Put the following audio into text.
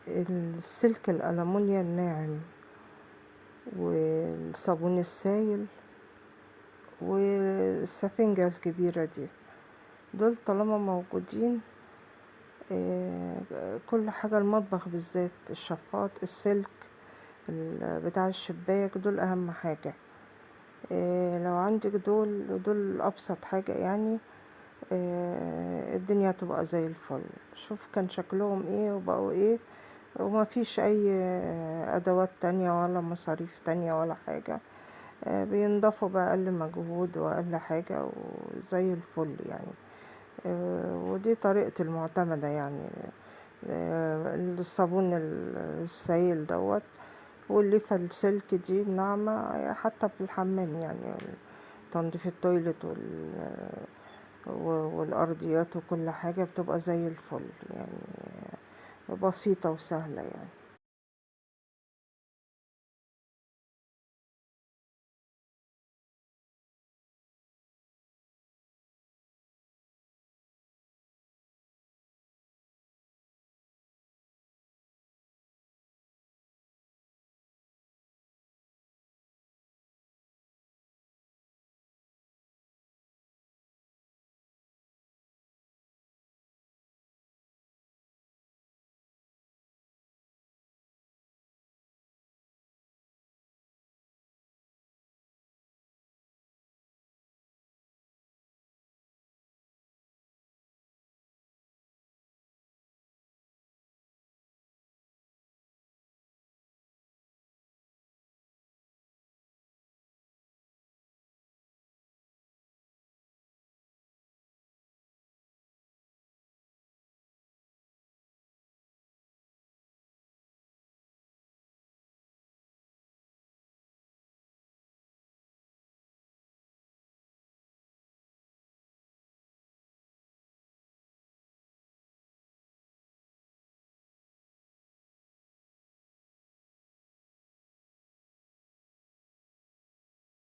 السلك الألمونيا الناعم والصابون السائل والسفنجة الكبيرة دي، دول طالما موجودين كل حاجة المطبخ بالذات، الشفاط، السلك بتاع الشباك، دول أهم حاجة. لو عندك دول أبسط حاجة يعني، الدنيا تبقى زي الفل. شوف كان شكلهم ايه وبقوا ايه، وما فيش اي ادوات تانية ولا مصاريف تانية ولا حاجة، بينضفوا بأقل مجهود وأقل حاجة وزي الفل يعني. ودي طريقة المعتمدة يعني. الصابون السائل دوت، والليفة السلك دي الناعمة حتى في الحمام يعني، تنظيف التويلت والأرضيات وكل حاجة بتبقى زي الفل يعني، بسيطة وسهلة يعني.